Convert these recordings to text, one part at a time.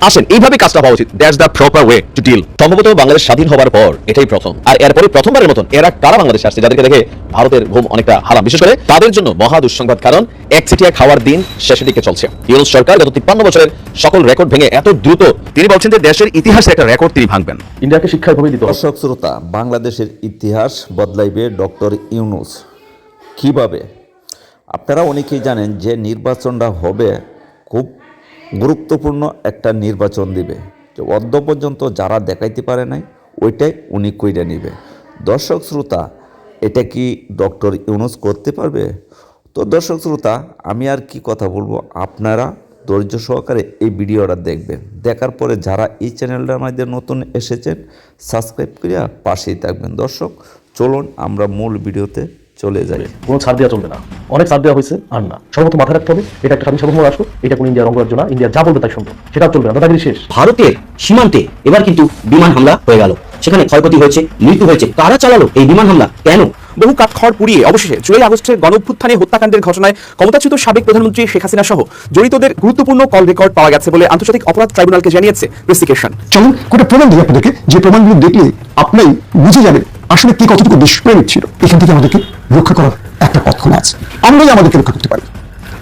আসেন এইভাবে কাজটা হওয়া উচিত। That's the proper way to deal. সম্ভবত বাংলাদেশ স্বাধীন হবার পর এটাই প্রথম, আর এরপরে প্রথমবারের মতন এরা কারা বাংলাদেশে আসছে যাদেরকে দেখে ভারতের ঘুম অনেকটা হারাম, বিশেষ করে তাদের জন্য মহা দুঃসংবাদ। কারণ একচেটিয়া খাওয়ার দিন শেষের দিকে চলছে। ইউনূস সরকার গত 53 বছরের সকল রেকর্ড ভেঙে এত দ্রুত তিনি বলছেন যে দেশের ইতিহাসে একটা রেকর্ড তিনি ভাঙবেন। ইন্ডিয়াকে শিক্ষার ভূমি দিতে হবে। দর্শক শ্রোতা, বাংলাদেশের ইতিহাস বদলাইবে ডক্টর ইউনূস কিভাবে? আপনারা অনেকেই জানেন যে নির্বাচনটা হবে খুব গুরুত্বপূর্ণ একটা নির্বাচন দিবে, যে অদ্য পর্যন্ত যারা দেখাইতে পারে নাই ওইটাই উনি কইরা নিবে। দর্শক শ্রোতা, এটা কি ডক্টর ইউনূস করতে পারবে? তো দর্শক শ্রোতা, আমি আর কি কথা বলবো, আপনারা ধৈর্য সহকারে এই ভিডিওটা দেখবেন। দেখার পরে যারা এই চ্যানেলটার মধ্যে নতুন এসেছেন সাবস্ক্রাইব করিয়া পাশেই থাকবেন। দর্শক চলুন আমরা মূল ভিডিওতে চলে যাই। কোনো ছাড় দেওয়া চলবে না, অনেক ছাড় দেওয়া হয়েছে আর না। সর্বত মাথায় রাখতে হবে এটা একটা স্বাধীন সার্বভৌম রাষ্ট্র, এটা কোনো ইন্ডিয়ার অঙ্গরাজ্য না। ইন্ডিয়া যা বলবে তাই শুনবে, সেটা চলবে না, দাদাগিরি শেষ। ভারতের সীমান্তে এবার কিন্তু বিমান হামলা হয়ে গেল, সেখানে ক্ষয়ক্ষতি হয়েছে, মৃত্যু হয়েছে। কারা চালালো এই বিমান হামলা, কেন? বহু কাঠখড় পুড়িয়ে অবশেষে 4 আগস্টের গণঅভ্যুত্থানে হত্যাকাণ্ডের ঘটনায় ক্ষমতাচ্যুত সাবেক প্রধানমন্ত্রী শেখ হাসিনা সহ জড়িতদের গুরুত্বপূর্ণ কল রেকর্ড পাওয়া গেছে বলে আন্তর্জাতিক অপরাধ ট্রাইব্যুনালকে জানিয়েছে প্রসিকিউশন। চলুন কটা প্রমাণ দিই আপনাদেরকে, যে প্রমাণগুলো দেখলে আপনি বুঝে যাবেন আসলে কি কতটুকু দেশপ্রেমিক ছিল। এখান থেকে আমাদেরকে রক্ষা করার একটা পথ খোলা আছে, আমরাই আমাদেরকে রক্ষা করতে পারি।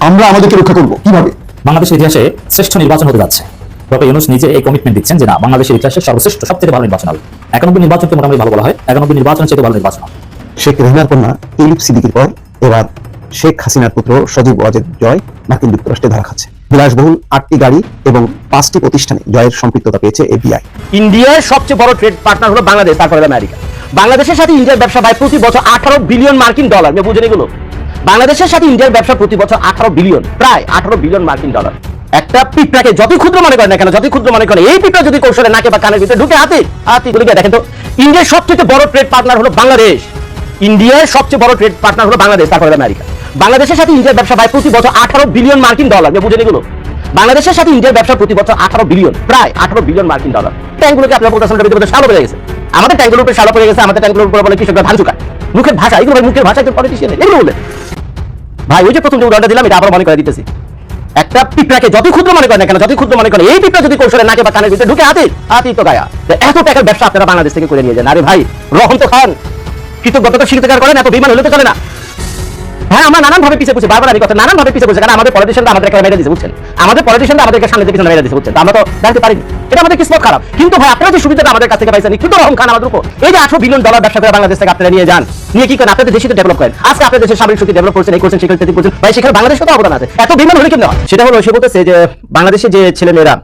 আমরা আমাদেরকে রক্ষা করবো কিভাবে? বাংলাদেশের ইতিহাসে শ্রেষ্ঠ নির্বাচন হতে যাচ্ছে। ডক্টর ইউনূস নিজে এই কমিটমেন্ট দিচ্ছেন যে না, বাংলাদেশের ইতিহাসে সর্বশ্রেষ্ঠ সবচেয়ে ভালো নির্বাচন হবে। 91 নির্বাচনকে মোটামুটি ভালো বলা হয়, 91 নির্বাচনের চেয়ে ভালো নির্বাচন হবে। শেখ রেহনার কন্যা এলিপ সিদ্দিকীর পর এবার শেখ হাসিনার পুত্র সজীব ওয়াজেদ জয় মার্কিন যুক্তরাষ্ট্রে ধরা খাচ্ছে। বিলাসবহুল 8টি গাড়ি এবং 5টি প্রতিষ্ঠানে জয়ের সম্পৃক্ততা পেয়েছে এফবিআই। ইন্ডিয়ার সবচেয়ে বড় ট্রেড পার্টনার হলো বাংলাদেশ, তারপরে আমেরিকা। বাংলাদেশের সাথে ইন্ডিয়ার ব্যবসা ভাই প্রতি বছর 18 বিলিয়ন মার্কিন ডলার। বুঝেন এগুলো? বাংলাদেশের সাথে ইন্ডিয়ার ব্যবসা প্রতি বছর 18 বিলিয়ন, প্রায় 18 বিলিয়ন মার্কিন ডলার। একটা পিঁপড়াকে যতই ক্ষুদ্র মনে করেন না কেন, যতই ক্ষুদ্র মনে করেন, এই পিঁপড়া যদি কৌশলে নাকে বা কানের ভিতরে ঢুকে হাতি করে দেখেন তো, ইন্ডিয়ার সবচেয়ে বড় ট্রেড পার্টনার হলো বাংলাদেশ। ইন্ডিয়ার সবচেয়ে বড় ট্রেড পার্টনার হলো বাংলাদেশ, তারপরে আমেরিকা। বাংলাদেশের সাথে ইন্ডিয়ার ব্যবসা ভাই প্রতি বছর 18 বিলিয়ন মার্কিন ডলার। বুঝেন এগুলো? বাংলাদেশের সাথে ইন্ডিয়ার ব্যবসা প্রতি বছর 18 বিলিয়ন, প্রায় 18 বিলিয়ন মার্কিন ডলার। ট্যাঙ্কগুলোকে আপনার বলতেছেন শালো পড়ে গেছে, আমাদের ট্যাঙ্কগুলোর উপরে শালো পড়ে গেছে, আমাদের ট্যাঙ্কগুলোর উপরে বলে কৃষকরা ধান চুকায়। মুখের ভাষা এগুলো, মুখের ভাষা একজন পলিটিশিয়ান এগুলো বলে। ভাই ওই যে প্রথম যে উদাহরণটা দিলাম, এটা আবার মনে করে দিতেছি। একটা পিঁপড়াকে যতই ক্ষুদ্র মনে করেন না কেন, যতই ক্ষুদ্র মনে করেন, এই পিঁপড়া যদি কৌশলে নাকে বা কানের ভিতরে ঢুকে হাতি তো গায়া। এত টাকার ব্যবসা আপনারা বাংলাদেশ থেকে করে নিয়ে যান। আরে ভাই রহম তো খান, কৃতজ্ঞতা স্বীকার করেন, এত বিমান হলে তো চলে না। হ্যাঁ, আমরা নানান ভাবে পিছিয়ে পড়ছি, বারবার এই কথা নানান ভাবে পিছিয়ে পড়ছি, কারণ আমাদের পলিটিশিয়ানরা আমাদের মেরে দিয়েছে, বুঝছেন? আমাদের পলিটিশিয়ানরা আমাদেরকে সামনে থেকে মেরে দিয়েছে, বুঝছেন? আমরা তো জানতে পারিনি, এটা আমাদের কিসমত খারাপ। কিন্তু ভাই আপনারা যে সুবিধাটা আমাদের কাছ থেকে পাইছেন, কিন্তু রহম খান আমাদের উপর। এই যে 18 বিলিয়ন ডলার ব্যবসা করে বাংলাদেশ থেকে আপনারা নিয়ে যান, নিয়ে কি করেন? আপনাদের দেশে তো ডেভেলপ করেন। আজকে আপনাদের দেশের সামরিক শক্তি ডেভেলপ করছেন, এই করছেন, সেখানে করছেন। ভাই সেখানে বাংলাদেশের তো অবদান আছে, এত বিমান হলে কেন? সেটা হলো সে বলতেছে যে বাংলাদেশে যে ছেলেমেয়েরা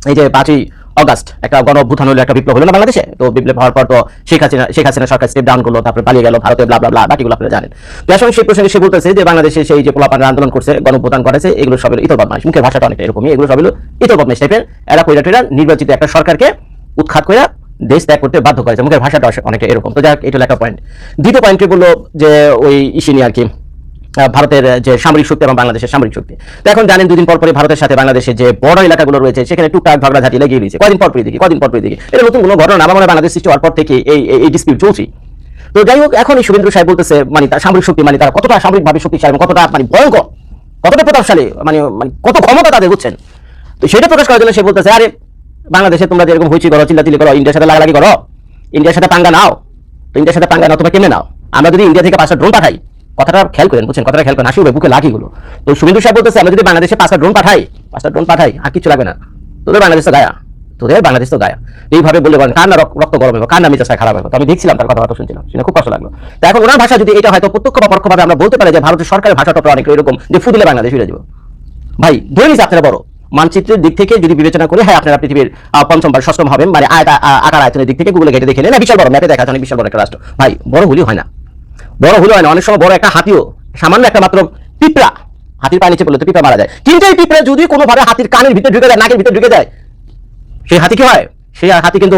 এই যে 5ই অগাস্ট একটা গণ অভ্যুত্থান হলো, একটা বিপ্লব হলো না বাংলাদেশে। তো বিপ্লব হওয়ার পর তো শেখ হাসিনা সরকার স্টেপ ডাউন করলো, তারপরে পালিয়ে গেল ভারতে, ব্লা ব্লা ব্লা, বাকিগুলো আপনারা জানেন। তো আসলে সেই প্রসঙ্গে সে বলতেছে যে বাংলাদেশে সেই যে পোলাপানরা আন্দোলন করছে, গণ অভ্যুত্থান করেছে, এগুলো সব হলো ইতর বদমাইশ। মুখের ভাষাটা অনেকটা এরকমই, এগুলো সব হলো ইতর বদমাইশ টাইপের। এরা কইরা নির্বাচিত একটা সরকারকে উৎখাত করে দেশ ত্যাগ করতে বাধ্য করেছে। মুখের ভাষাটা অনেকটা এরকম। তো যাক, এটা একটা পয়েন্ট। দ্বিতীয় পয়েন্টে বললো যে ওই ইসি নিয়ে আর কি, ভারতের যে সামরিক শক্তি এবং বাংলাদেশের সামরিক শক্তি। তো এখন জানেন 2 দিন পর পরে ভারতের সাথে বাংলাদেশের যে বড় এলাকাগুলো রয়েছে সেখানে টুকটাক ঝগড়াঝাটি লেগে গিয়েছে। কদিন পর দেখি এটা নতুন কোনো ঘটনা না, আমার বাংলাদেশ সৃষ্টি হওয়ার পর থেকে এই ডিসপিউট চলছে। তো যাই হোক, এখন এই শুভেন্দু সাহেব বলতেছে মানে তার সামরিক শক্তি, মানে তারা কতটা সামরিকভাবে শক্তিশালী, কতটা মানে ভয়ঙ্কর, কতটা প্রতাপশালী, মানে কত ক্ষমতা তাদের, বুঝছেন? তো সেটা প্রকাশ করার জন্য সে বলতেছে, আরে বাংলাদেশে তোমরা যেরকম হইচি করো, চিল্লাচিল্লি করো, ইন্ডিয়ার সাথে লাগালাগি করো, ইন্ডিয়ার সাথে পাঙ্গা নাও। তো ইন্ডিয়ার সাথে পাঙ্গা নাও, তোমরা কেমনে নাও? আমরা যদি ইন্ডিয়া থেকে 5টা ড্রোন পাঠাই, কথাটা খেয়াল করেন, বুঝছেন? কথাটা খেয়াল করেন, আসি বুকে লাগিগুলো। তো শুভেন্দু সাহেব বলতেছে, আমরা যদি বাংলাদেশে 5টা ড্রোন পাঠাই আর কিছু লাগবে না, তোদের বাংলাদেশ তো গায়া, এইভাবে বললে বলেন কার না রক্ত গরম হবে, কার না মেজাজ খারাপ হবে। তো আমি দেখছিলাম, তার কথাবার্তা শুনছিলাম, শুনে খুব কষ্ট লাগলো। তো এখন ওনার ভাষা যদি এটা হয়তো প্রত্যক্ষ বা পরোক্ষভাবে আমরা বলতে পারি যে ভারতের সরকারের ভাষাটা অনেক এরকম, যে ফুদিলে বাংলাদেশ ফিরে যাবো। ভাই ধরে নিচ্ছে আপনারা বড় মানচিত্রের দিক থেকে যদি বিবেচনা করে, হ্যাঁ আপনারা পৃথিবীর 5ম বা 6ম হবেন, মানে আকার আয়তনের দিক থেকে গুগলে ঘেটে দেখে নেন, বিশাল বড় ম্যাপে দেখা যায় অনেক বিশাল বড় একটা রাষ্ট্র। ভাই বড় হলেও হয় না, অনেক সময় বড় একটা হাতিও সামান্য একটা মাত্র পিঁপড়া, হাতির পায়ে নিচে পড়লে তো পিঁপড়া মারা যায়, কিন্তু এই পিঁপড়া যদি কোনোভাবে হাতির কানের ভিতরে ঢুকে যায়, নাকের ভিতরে ঢুকে যায়, সেই হাতি কি হয়? সেই হাতি কিন্তু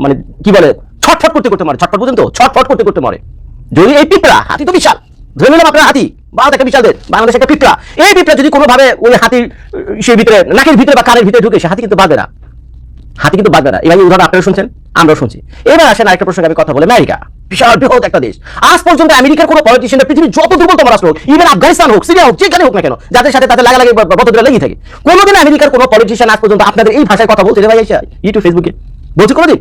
মানে কি বলে, ছটফট করতে মরে। ছটফট বুঝেন তো? ছটফট করতে মরে। যদি এই পিঁপড়া, হাতি তো বিশাল, ধরে নিলাম আপনার হাতি বা একটা বিশাল দেশ, বাংলাদেশ একটা পিঁপড়া, এই পিঁপড়া যদি কোনোভাবে ওই হাতির সেই ভিতরে, নাকের ভিতরে বা কানের ভিতরে ঢুকে, সে হাতি কিন্তু বাঁধবে না। এবার উদাহরণ আপনারা শুনছেন, আমরাও শুনছি। এবার আসেন আরেকটা প্রসঙ্গে আমি কথা বলে, আমেরিকা। বিশাল বৃহৎ একটা দেশ। আজ পর্যন্ত আমেরিকার কোনো পলিটিশিয়ান, পৃথিবীর যত দুর্বলতম রাষ্ট্র হোক, ইভেন আফগানিস্তান হোক, সিরিয়া হোক, যেখানে হোক না কেন, যাদের সাথে তাদের লাগালাগি বতদরা লেগেই থাকে, কোনোদিন আমেরিকার কোনো পলিটিশিয়ান আজ পর্যন্ত আপনাদের এই ভাষায় কথা বলছে রে ভাই, এসে ইউটিউব ফেসবুকে বলছে কোনোদিন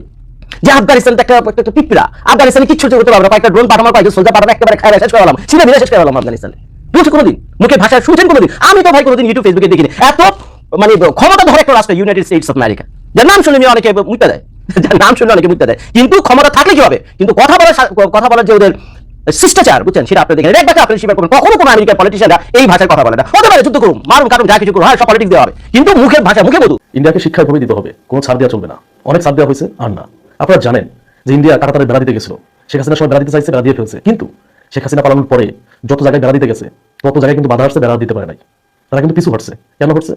যে আফগানিস্তান একটা পিঁপড়া, আফগানিস্তানে কিচ্ছু করতে পারবে না, কয়েকটা ড্রোন পাঠানো, কয়েকটা সোলজার পাঠানো, একেবারে খায় শেষ করে গেলাম, সিনে শেষ করে গেলাম আফগানিস্তানে, বলছে কোনোদিন? মুখের ভাষা শুনছেন কোনোদিন? আমি তো ভাই কোনোদিন ইউটিউব ফেসবুকে দেখিনি এত মানে ক্ষমতা ধরে একটা রাষ্ট্র ইউনাইটেড স্টেটস অফ আমেরিকা, যার নাম শুনে অনেকে মুক্তা দেয়, যার নাম শুনে অনেকে মুক্তা দেয়, কিন্তু ক্ষমতা থাকলে কি হবে? কিন্তু কথা বলার যে ওদের শিষ্টাচার, বুঝছেন, সেটা আপনি দেখেন। একবার আপনি স্বীকার করবেন, কখনো কোনো আমেরিকার পলিটিশিয়ানরা এই ভাষায় কথা বলে না। হতে পারে যুদ্ধ করুন, মারুন, কারণ যা কিছু করুন, হ্যাঁ সব পলিটিক্স দেওয়া হবে, কিন্তু মুখের ভাষা মুখে বলুন। ইন্ডিয়াকে শিক্ষা এভাবে দিতে হবে, কোনো ছাড় দেওয়া চলবে না। অনেক ছাড় দেওয়া হয়েছে আর না। আপনারা জানেন যে ইন্ডিয়া কাটাতারে বেড়া দিতে গেছিল, শেখ হাসিনার সময় বেড়া দিতে চাইছে, বেড়া দিয়ে ফেলছে, কিন্তু শেখ হাসিনা পালানোর পরে যত জায়গায় বেড়া দিতে গেছে তত জায়গায় কিন্তু বাধা আসছে, বেড়া দিতে পারে নাই, তারা কিন্তু পিছু হটছে। কেন হচ্ছে?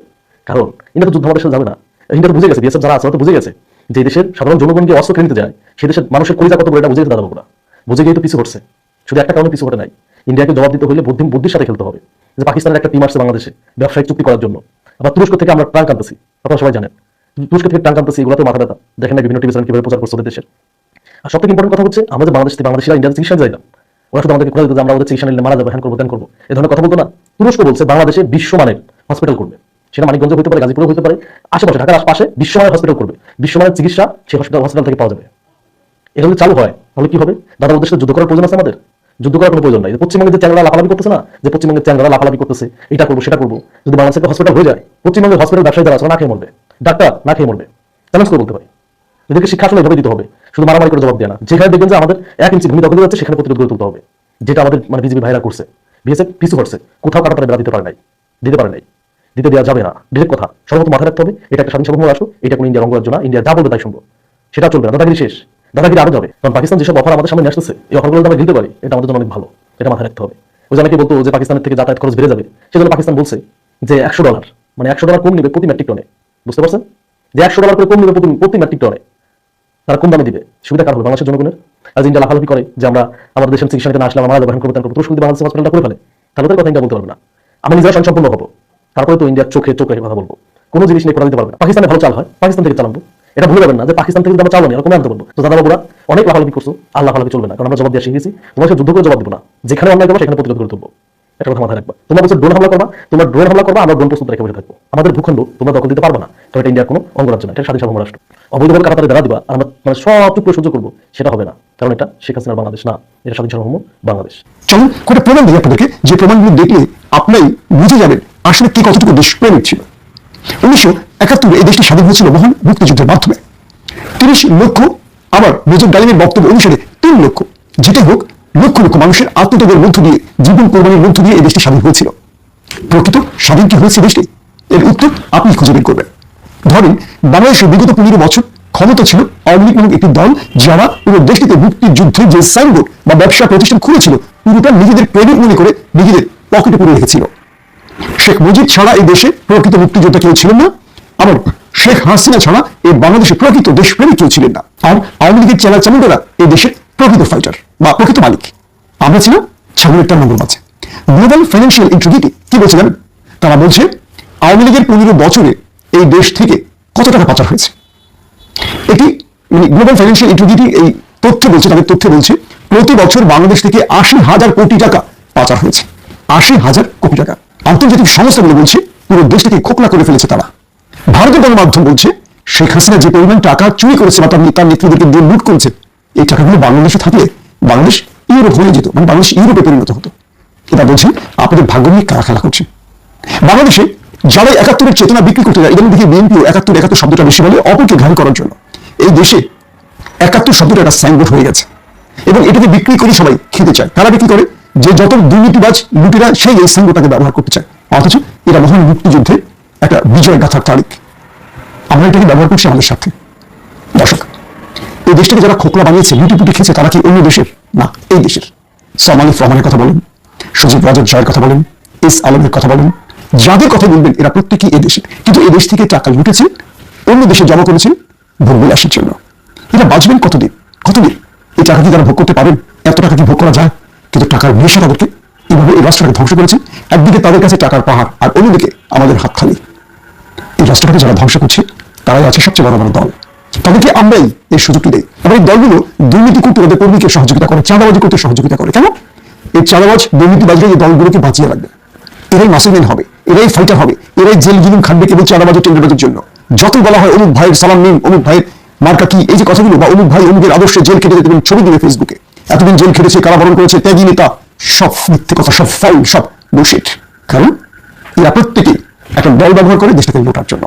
কারণ ইন্ডিয়া তো যুদ্ধ আমাদের সাথে যাবে না। ইন্ডিয়া তো বুঝে গেছে, বিএসএফ যারা আছে তো বুঝে গেছে যে দেশের সাধারণ জনগণকে অস্ত্র কিনতে যায়, সে দেশের মানুষের কলিজা কত বড় এটা বুঝে গেছে দাদা বাবুরা, বুঝে গিয়ে তো পিছু হটছে। শুধু একটা কারণে পিছু হটে নাই, ইন্ডিয়াকে জবাব দিতে হলে বুদ্ধির সাথে খেলতে হবে। যে পাকিস্তানের একটা টিম আসছে বাংলাদেশে ব্যবসায়িক চুক্তি করার জন্য, আবার তুরস্ক থেকে আমরা ট্রাঙ্ক আনতেছি, আপনারা সবাই জানেন তুরস্ক থেকে ট্রাঙ্ক আনতেছি, এগুলো তো মাথা ব্যথা। দেখেন না বিভিন্ন টিভি চ্যানেল কিভাবে প্রচার করছে ওদের দেশের। আর সবথেকে ইম্পর্টেন্ট কথা হচ্ছে, আমরা যে বাংলাদেশিরা ইন্ডিয়ার চিকিৎসা যাইলাম, ওরা শুধু আমাদেরকে কথা দিত যে আমরা ওদের চিকিৎসা নিলে মারা যাবো, হ্যান করবো, ত্যান করবো, এই ধরনের কথা বলতো না। তুরস্ক বলছে বাংলাদেশে বিশ্বমানের হসপিটাল করবে, সেটা মানিকগঞ্জে হতে পারে, গাজীপুরে হতে পারে, আশেপাশে ঢাকার আশপাশে বিশ্বমানের হসপিটাল করবে, বিশ্বমানের চিকিৎসা সেই হসপিটাল থেকে পাওয়া যাবে। এটা যদি চালু হয় তাহলে কি হবে? দাদা ওদের সাথে যুদ্ধ করার প্রয়োজন আছে আমাদের? যুদ্ধ করার কোনো প্রয়োজন নাই। পশ্চিমবঙ্গের যে চ্যাংড়া লাফালাফি করতেছে না, যে পশ্চিমবঙ্গের চ্যাংড়া লাফালাফি করতেছে, এটা করবো সেটা করবো, যদি বাংলাদেশে একটা হসপিটাল হয়ে যায়, পশ্চিমবঙ্গের হসপিটাল ব্যবসায়ী যারা আছে না খেয়ে মরবে, ডাক্তার না খেয়ে মরবে। চ্যালেঞ্জ করে বলতে পারি, এদেরকে শিক্ষা আসলে এভাবে দিতে হবে, শুধু মারামারি করে জবাব দেয় না। যেখানে দেখবেন যে আমাদের 1 ইঞ্চি ভূমি দখল হয়ে যাচ্ছে, সেখানে প্রতিরোধ গড়ে তুলতে হবে, যেটা আমাদের মানে বিজেপি ভাইরা করছে। বিএসএফ পিছু হচ্ছে, কোথাও কাটাতারে বেড়া দিতে পারে নাই, দিতে দেওয়া যাবে না। ডিরেক্ট কথা, সর্বত মাথায় রাখতে হবে, এটা একটা স্বাধীন সার্বভৌম রাষ্ট্র, এটা কোনো ইন্ডিয়ার অঙ্গরাজ্য না। ইন্ডিয়া যা বলবে তাই শুনবো, সেটা চলবে না। দাদাগিরি শেষ, দাদাগিরি আরো যাবে। কারণ পাকিস্তান যেসব অফার আমাদের সামনে নিয়ে আসতেছে, এই অফারগুলো আমরা দিতে পারি, এটা আমাদের জন্য অনেক ভালো, এটা মাথায় রাখতে হবে। ওই যে অনেকে বলতো যে পাকিস্তানের থেকে যাতায়াত খরচ বেড়ে যাবে, সেজন্য পাকিস্তান বলছে যে $100 মানে $100 কম নিবে প্রতি মেট্রিক টনে। বুঝতে পারছেন? যে $100 করে কম নিবে প্রতি মেট্রিক টনে, তারা কম দামে দিবে। সুবিধা কার হবে? বাংলাদেশের জনগণের। আর ইন্ডিয়া লাফালাফি করে যে আমরা আমাদের দেশের চিকিৎসা নিতে না আসলে আমরা মারা যাবো, হ্যান করবো, ত্যান করবো, তুরস্ক যদি বাংলাদেশের হসপিটালটা করে ফেলে তাহলে ওদের কথা ইন্ডিয়া বলতে পারবে না। আমরা নিজেরা সম্পূর্ণ হবো, তারপরে তো ইন্ডিয়ার চোখে কথা বলবো। কোনো জিনিস নিয়ে করা দিতে পারবে না। পাকিস্তানে ভালো চাল হয়, পাকিস্তান থেকে চালাবো, এটা ভুলে যাবেন না যে পাকিস্তান থেকে আমরা চালবো না, এরকম আনতে পারবো। তো দাদা বাবুরা অনেক লাফালাফি করছো, আর লাফালাফি চলবে না, কারণ আমরা জবাব দিয়ে শিখেছি। তোমার যুদ্ধ করে জবাব দেবো না, যেখানে অন্যায় করবো সেখানে প্রতিরোধ করে তুলবো, একটা কথা মাথায় রাখবা। তোমরা বলছো ড্রোন হামলা করবা, তোমরা ড্রোন হামলা করবা, আমরা ড্রোন প্রস্তুত রেখে বসে থাকবো। আমাদের ভূখণ্ড তোমরা দখল দিতে পারবে না, কারণ এটা ইন্ডিয়ার কোনো অঙ্গরাজ্য না, এটা স্বাধীন সার্বভৌম রাষ্ট্র। অবৈধভাবে কাটাতারে বেড়া দিবা আর আমরা মানে সব চুপ করে সহ্য করবো, সেটা হবে না, কারণ এটা শেখ হাসিনার বাংলাদেশ না, এটা স্বাধীন সার্বভৌম বাংলাদেশ। চলুন কটা প্রমাণ দিই আপনাদেরকে, যে প্রমাণগুলো দেখলে আপনি বুঝে যাবেন আসলে কে কতটুকু দেশপ্রেমিক ছিল। 1971 এই দেশটি স্বাধীন হয়েছিল মহান মুক্তিযুদ্ধের মাধ্যমে। 30 লক্ষ, আবার মেজর ডালিমের বক্তব্য অনুসারে 3 লক্ষ, যেটাই হোক লক্ষ লক্ষ মানুষের আত্মত্যাগের মধ্য দিয়ে, জীবন কোরবানির মধ্য দিয়ে এই দেশটি স্বাধীন হয়েছিল। প্রকৃত স্বাধীন কি হয়েছে দেশটি? এর উত্তর আপনি খুঁজে বের করবেন। ধরেন বাংলাদেশের বিগত 15 বছর ক্ষমতা ছিল আওয়ামী লীগ নামক একটি দল, যারা পুরো দেশটিতে মুক্তিযুদ্ধের যে সাইনবোর্ড বা ব্যবসা প্রতিষ্ঠান খুলেছিল, পুরোটা নিজেদের ক্রেডিট মনে করে নিজেদের পকেটে পুরে রেখেছিল। শেখ মুজিব ছাড়া এই দেশে প্রকৃত মুক্তিযোদ্ধা কেউ ছিলেন না, আবার শেখ হাসিনা ছাড়া এই বাংলাদেশে প্রকৃত দেশপ্রেমিক কেউ ছিলেন না। আর আওয়ামী লীগের চেলা চামুন্ডারা এই দেশের প্রকৃত ফাইটার বা প্রকৃত মালিক। আমরা ছিলাম ছাগলের টার নম্বর মাঝে। গ্লোবাল ফাইন্যান্সিয়াল ইন্টিগ্রিটি কি বলছে জানেন? তারা বলছে আওয়ামী লীগের 15 বছরে এই দেশ থেকে কত টাকা পাচার হয়েছে। এটি মানে গ্লোবাল ফাইন্যান্সিয়াল ইন্টিগ্রিটি এই তথ্য বলছে, তাদের তথ্য বলছে প্রতি বছর বাংলাদেশ থেকে 80,000 কোটি টাকা পাচার হয়েছে। 80,000 কোটি টাকা। আন্তর্জাতিক সংস্থাগুলো বলছে পুরো দেশটাকে খোকলা করে ফেলেছে তারা। ভারতের গণমাধ্যম বলছে শেখ হাসিনা যে পরিমাণ টাকা চুরি করেছে বা তার নেতৃত্বকে দিয়ে লুট করেছে, এই টাকাগুলো বাংলাদেশে থাকলে বাংলাদেশ ইউরোপ হয়ে যেত, মানে বাংলাদেশ ইউরোপে পরিণত হতো। এটা বলছেন আপনাদের ভাগ্য নিয়ে কারা খেলা করছে। বাংলাদেশে যারা 71-এর চেতনা বিক্রি করতে যায়, এদের দিকে বিএনপিও 71 শব্দটা বেশি বলে অপরকে ঘায়ল করার জন্য। এই দেশে 71 শব্দটা একটা সাইনবোর্ড হয়ে গেছে এবং এটাকে বিক্রি করে সবাই খেতে চায়। তারা বিক্রি করে যে যত দুর্নীতিবাজ লুটেরা সেই এই সাইনবোর্ডটাকে ব্যবহার করতে চায়, অথচ এটা মহান মুক্তিযুদ্ধে একটা বিজয় গাথার তারিখ। আমরা এটাকে ব্যবহার করছি আমাদের সাথে। দর্শক, এই দেশটাকে যারা খোকলা বানিয়েছে, লুটিপুটি খেয়েছে, তারা কি অন্য দেশের না? এই দেশের। সালমান আলী রহমানের কথা বলেন, সজীব রাজের জয়ের কথা বলেন, এস আলমের কথা বলেন, যাদের কথা বলবেন এরা প্রত্যেকেই এই দেশে। কিন্তু এই দেশ থেকে টাকা লুটেছেন, অন্য দেশে জমা করেছেন ভোগবিলাসের জন্য। এটা বাঁচবেন কতদিন? এই টাকা কি তারা ভোগ করতে পারেন? এত টাকা কি ভোগ করা যায়? কিন্তু টাকার নেশা তাদেরকে এভাবে এই রাষ্ট্রটাকে ধ্বংস করেছেন। একদিকে তাদের কাছে টাকার পাহাড়, আর অন্যদিকে আমাদের হাত খালি। এই রাষ্ট্রটাকে যারা ধ্বংস করছে তারাই আছে সবচেয়ে বড় বড় দল। তাদেরকে আমরাই এই সুযোগটি দেই। আবার এই দলগুলো দুর্নীতি করতে তাদের কর্মীকে সহযোগিতা করে, চাঁদাবাজি করতে সহযোগিতা করে। কেন? এই চাঁদাবাজ দুর্নীতিবাজরা এই দলগুলোকে বাঁচিয়ে রাখবে। এরাই মাসুমিন হবে, এরাই ফাইটার হবে, এরাই জেল গিলুম খাটবে কেবল চাঁদাবাজি টেন্ডারবাজির জন্য। যত বলা হয় অমুক ভাইয়ের সালাম নিন, অমুক ভাইয়ের মার্কা কি, এই যে কথাগুলো, বা অমুক ভাই অমুকের আদর্শে জেল খেটে যেতে ছবি দিবে ফেসবুকে, এতদিন জেল খেটেছে, কারাবরণ করেছে, ত্যাগী নেতা, সব মিথ্যে কথা, সব ফাউল, সব বুলশিট। কারণ এরা প্রত্যেকেই একটা দল ব্যবহার করে দেশটাকে লোটার জন্য।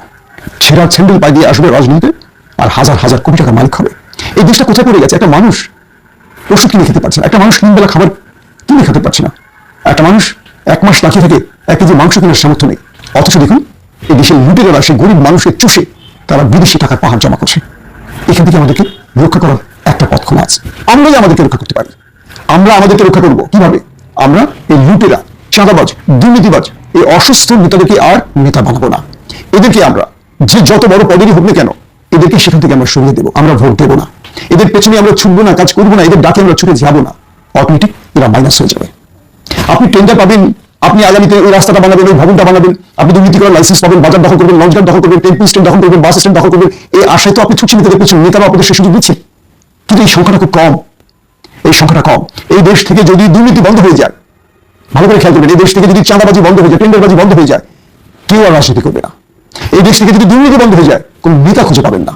ছেঁড়া ছেন্ডেল পাই দিয়ে আসবে রাজনীতিতে আর হাজার হাজার কোটি টাকা মালিক হবে। এই দেশটা কোথায় পড়ে গেছে? একটা মানুষ ওষুধ কিনে খেতে পারছে না, একটা মানুষ 3 বেলা খাবার কিনে খেতে পারছে না, একটা মানুষ 1 মাস বাকি থেকে 1 কেজি মাংস কেনার সামর্থ্য নেই। অথচ দেখুন এই দেশের লুটেরা সেই গরিব মানুষের চুষে তারা বিদেশি টাকার পাহাড় জমা করছে। এখান থেকে আমাদেরকে রক্ষা করার একটা পথ খোলা আছে। আমরাই আমাদেরকে রক্ষা করতে পারি। আমরা আমাদেরকে রক্ষা করবো কিভাবে? আমরা এই লুটেরা, চাঁদাবাজ, দুর্নীতিবাজ, এই অসুস্থ নেতাদেরকে আর নেতা বানাবো না। এদেরকে আমরা যে যত বড় পদেরই হোক না কেন, এদেরকে সেখান থেকে আমরা সরিয়ে দেবো। আমরা ভোট দেবো না, এদের পেছনে আমরা ছুটবো না, কাজ করবো না, এদের ডাকে আমরা ছুটে যাবো না। অটোমেটিক এরা মাইনাস হয়ে যাবে। আপনি টেন্ডার পাবেন, আপনি আগামীতে ওই রাস্তাটা বানাবেন, ওই ভবনটা বানাবেন, আপনি দুর্নীতি করার লাইসেন্স পাবেন, বাজার দখল করবেন, লঞ্চঘাট দখল করবেন, টেম্পু স্ট্যান্ড দখল করবেন, বাস স্ট্যান্ড দখল করবেন, এই আশায় তো আপনি ছুটছেন নেতাদের পেছনে। নেতারা আপনাদের সে সুযোগ দিচ্ছে, কিন্তু এই সংখ্যাটা খুব কম। এই সংখ্যাটা কম। এই দেশ থেকে যদি দুর্নীতি বন্ধ হয়ে যায়, ভালো করে খেয়াল করবেন, এই দেশ থেকে যদি চাঁদাবাজি বন্ধ হয়ে যায়, টেন্ডারবাজি বন্ধ হয়ে যায়, কেউ আর রাজনীতি করবে না। এই দেশ থেকে যদি দুর্নীতি বন্ধ হয়ে যায়, কোন নেতা খুঁজে পাবেন না।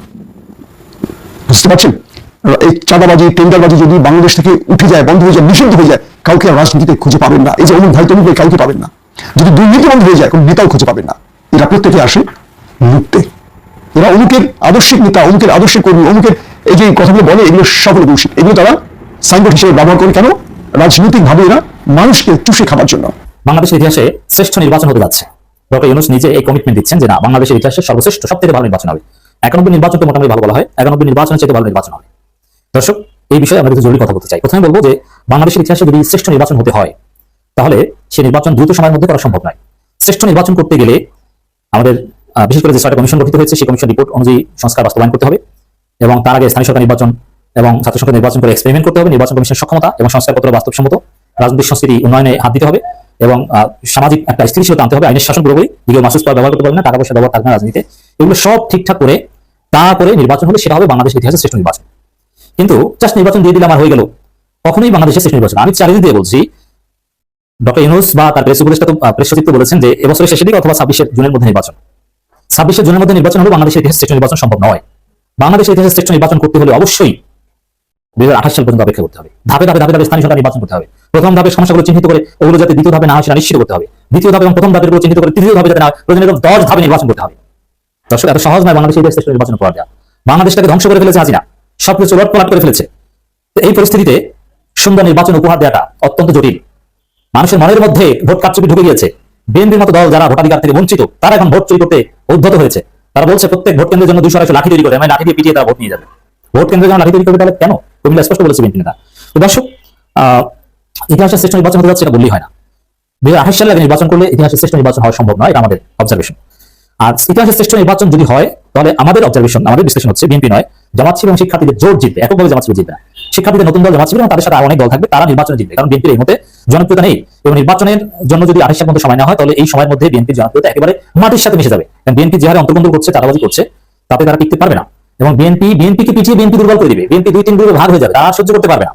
বুঝতে পারছেন? এই চাঁদাবাজি, টেন্ডারবাজি যদি বাংলাদেশ থেকে উঠে যায়, বন্ধ হয়ে যায়, নিষিদ্ধ হয়ে যায়, কাউকে আর রাজনীতিতে খুঁজে পাবেন না। এই যে অমুক ভাই তমুক ভাই, কাউকে পাবেন না। যদি দুর্নীতি বন্ধ হয়ে যায়, কোন নেতাও খুঁজে পাবেন না। এরা প্রত্যেকে আসে লুটতে। এরা অমুকের আদর্শিক নেতা, অমুকের আদর্শিক কর্মী, অমুকের এই যে কথাগুলো বলে, এগুলো সকল দোষী। এগুলো তারা সাইনবোর্ড হিসেবে ব্যবহার করে। কেন? রাজনৈতিকভাবে এরা মানুষকে চুষে খাবার জন্য। বাংলাদেশের ইতিহাসে শ্রেষ্ঠ নির্বাচন হতে যাচ্ছে। ডক্টর ইউনূস নিজে এই কমিটমেন্ট দিচ্ছেন যে না, বাংলাদেশের ইতিহাসে সর্বশ্রেষ্ঠ সবথেকে ভালো নির্বাচন হবে। 91 নির্বাচনকে মোটামুটি ভালো বলা হয়, 91 নির্বাচনের চেয়ে ভালো নির্বাচন হবে। দর্শক, এই বিষয়ে আমরা কিছু জরুরি কথা বলতে চাই। প্রথমে বলবো যে বাংলাদেশের ইতিহাসে যদি শ্রেষ্ঠ নির্বাচন হতে হয়, তাহলে সেই নির্বাচন দ্রুত সময়ের মধ্যে করা সম্ভব নয়। শ্রেষ্ঠ নির্বাচন করতে গেলে আমাদের বিশেষ করে যে 6টা কমিশন গঠিত হয়েছে, সেই কমিশন রিপোর্ট অনুযায়ী সংস্কার বাস্তবায়ন করতে হবে, এবং তার আগে স্থানীয় সরকার নির্বাচন এবং ছাত্র সংসদ নির্বাচন করে এক্সপেরিমেন্ট করতে হবে। নির্বাচন কমিশনের সক্ষমতা এবং সংস্কারপত্র বাস্তবসম্মত, রাজনৈতিক সংস্কৃতি উন্নয়নে হাত দিতে হবে, এবং সামাজিক একটা স্থিতিশীলতা আনতে হবে। আইনের শাসন পুরোপুরি, দিকেও মাসুস পাওয়ার ব্যবহার করতে পারবে না, টাকা পয়সা ব্যবহার থাকবে না রাজনীতিতে। এগুলো সব ঠিকঠাক করে তারপরে নির্বাচন হলে সেটা হবে বাংলাদেশের ইতিহাসে শ্রেষ্ঠ নির্বাচন। কিন্তু জাস্ট নির্বাচন দিয়ে দিলে আমার হয়ে গেল, কখনোই বাংলাদেশের শ্রেষ্ঠ নির্বাচন। আমি চ্যালেঞ্জ দিয়ে বলছি, ডক্টর ইউনূস বা তার প্রেস উপদেষ্টা তো প্রেস সচিব বলেছেন যে এবছরের শেষের দিকে অথবা 26 জুনের মধ্যে নির্বাচন। 26 জুনের মধ্যে নির্বাচন হলে বাংলাদেশের ইতিহাসে শ্রেষ্ঠ নির্বাচন সম্ভব নয়। বাংলাদেশের ইতিহাসে শ্রেষ্ঠ নির্বাচন করতে হলে অবশ্যই 2028 সাল পর্যন্ত অপেক্ষা করতে হবে। ধাপে ধাপে ধাপে ধাপে স্থানীয় সরকার নির্বাচন করতে হবে। প্রথম ধাপে সমস্যাগুলো চিহ্নিত করে ওগুলো যাতে দ্বিতীয় ধাপে না হয় সেটা নিশ্চিত করতে হবে। দ্বিতীয় ধাপে এবং প্রথম ধাপের উপর চিহ্নিত করে তৃতীয় ধাপে যাতে না হয়, প্রয়োজনে 10 ধাপে নির্বাচন করতে হবে। দর্শক, এত সহজ নয় বাংলাদেশের ইতিহাসে শ্রেষ্ঠ নির্বাচন করা যায়। বাংলাদেশটাকে ধ্বংস করে ফেলেছে হাসিনা, সবকিছু লটপট করে ফেলেছে। এই পরিস্থিতিতে সুন্দর নির্বাচন উপহার দেওয়াটা অত্যন্ত জটিল। মানুষের মনের মধ্যে ভোট কারচুপি ঢুকে গিয়েছে। বিএনপির মতো দল যারা ভোটাধিকার থেকে বঞ্চিত, তারা এখন ভোট চুরি করতে উদ্ধত হয়েছে। তারা বলছে প্রত্যেক ভোট কেন্দ্রের জন্য 200 লাঠি তৈরি করে, মানে লাঠি দিয়ে পিটিয়ে তারা ভোট নিয়ে যাবে। ভোট কেন্দ্রের জন্য লাঠি তৈরি করবে, তাহলে কেন? কুমিল্লা স্পষ্ট বলেছে বিএনপি নেতা। তো দর্শক, ইতিহাসের শ্রেষ্ঠ নির্বাচন হতে যাচ্ছে এটা বললেই হয় না। 2028 সালে আগে নির্বাচন করলে ইতিহাসের শ্রেষ্ঠ নির্বাচন হওয়া সম্ভব নয়, এটা আমাদের অবজারভেশন। আর ইতিহাসের শ্রেষ্ঠ নির্বাচন যদি হয়, তাহলে আমাদের অবজারভেশন, আমাদের বিশ্লেষণ হচ্ছে বিএনপি নয়, জামাত শিবির এবং শিক্ষার্থীদের জোট জিতবে। এককভাবে জামাত শিবির জিতবে না। শিক্ষার্থীদের নতুন দল জামাত শিবির এবং তাদের সাথে অনেক দল থাকবে, তারা নির্বাচনে জিতবে। কারণ বিএনপির এই মুহূর্তে জনপ্রিয়তা নেই, এবং নির্বাচনের জন্য যদি 28 সাল পর্যন্ত সময় না হয়, তাহলে এই সময়ের মধ্যে বিএনপির জনপ্রিয়তা একেবারে মাটির সাথে মিশে যাবে। কারণ বিএনপি যে হারে অন্তর্বন্ধ করছে, চাঁদাবাজি করছে, তাতে তারা টিকতে পারবে না। এবং বিএনপিকে পিছিয়ে বিএনপি দুর্বল করে দিবে। বিএনপি 2-3 গ্রুপে ভাগ হয়ে যাবে, তারা সহ্য করতে পারবে না।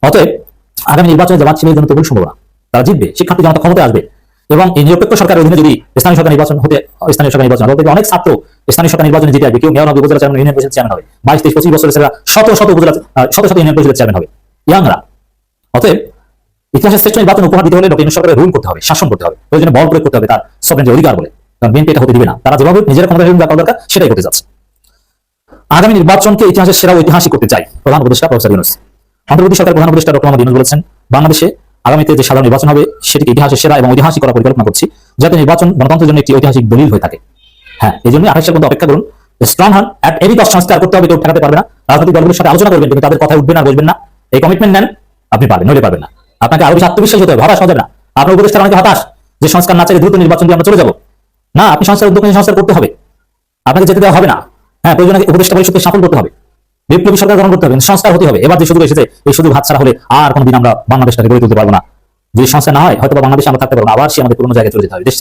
অতএব আগামী নির্বাচনে জামাত শিবিরের জন্য তবুল সম্ভাবনা, তারা জিতবে, শিক্ষার্থী জনতা ক্ষমতায় আসবে। এবং এই নিরপেক্ষ সরকারের অধীনে যদি স্থানীয় সরকার নির্বাচন হতে, স্থানীয় সরকার নির্বাচন হতে অনেক ছাত্র স্থানীয় সরকার নির্বাচনে জিতে আসবে। কেউ মেয়র হবে, উপজেলা চেয়ারম্যান, ইউনিয়ন পরিষদের চেয়ারম্যান হবে। 22-23-25 বছরের ছেলেরা শত শত ইউনিয়ন পরিষদের চেয়ারম্যান হবে, ইয়াংরা। অতএব ইতিহাসের শ্রেষ্ঠ নির্বাচন উপহার দিতে হলে ডক্টর সরকারের রুল করতে হবে, শাসন করতে হবে, প্রয়োজনে বল প্রয়োগ করতে হবে, তার সবরেন অধিকার বলে। কারণ বিএনপি এটা হতে দিবে না। তারা যেভাবে নিজের ক্ষমতা রাখা দরকার সেটাই করতে যাচ্ছে। আগামী নির্বাচনকে ইতিহাসের সেরা ঐতিহাসিক করতে চাই প্রধান উপদেষ্টা প্রফেসর ইউনূস। অন্তর্বর্তী সরকার প্রধান উপদেষ্টা ডক্টর মোহাম্মদ ইউনূস বলেছেন, বাংলাদেশে আগামীতে যে সাধারণ নির্বাচন হবে সেটিকে ইতিহাসের সেরা এবং ঐতিহাসিক করার পরিকল্পনা করছি, যাতে নির্বাচন গণতন্ত্রের জন্য একটি ঐতিহাসিক দলিল হয়ে থাকে। হ্যাঁ, এই জন্য 28 সাল পর্যন্ত অপেক্ষা করুন। স্ট্রং হন, এট এনি কস্ট সংস্কার করতে হবে, কেউ ঠেকাতে পারবে না। রাজনৈতিক দলগুলোর সাথে আলোচনা করবেন, কিন্তু তাদের কথায় উঠবেন না, বসবেন না। এই কমিটমেন্ট নেন, আপনি পারবেন, নইলে পারবেন না। আপনাকে আরো বেশি আত্মবিশ্বাস হতে হবে, হতাশ হবে না। আপনার উপদেষ্টারা অনেকে হতাশ যে সংস্কার না চাইলে দ্রুত নির্বাচন দিয়ে আমরা চলে যাব। না, আপনি সংস্কার উদ্যোগ নিয়ে সংস্কার করতে হবে, আপনাকে যেতে দেওয়া হবে না। হ্যাঁ, প্রয়োজনে উপদেষ্টা পরিষদকে সফল করতে হবে, বিপ্লবী সরকার গ্রহণ করতে হবে, সংস্কার হতে হবে। এবার যে সুযোগ এসেছে, এই সুযোগ হাতছাড়া হলে আর কোনোদিন আমরা বাংলাদেশটাকে গড়ে তুলতে পারবো না। যদি সংস্কার না হয়, হয়তো বাংলাদেশে আমরা থাকতে পারবো না, আবার সে আমাদের পুরোনো জায়গায় চলে যেতে হবে। দেশ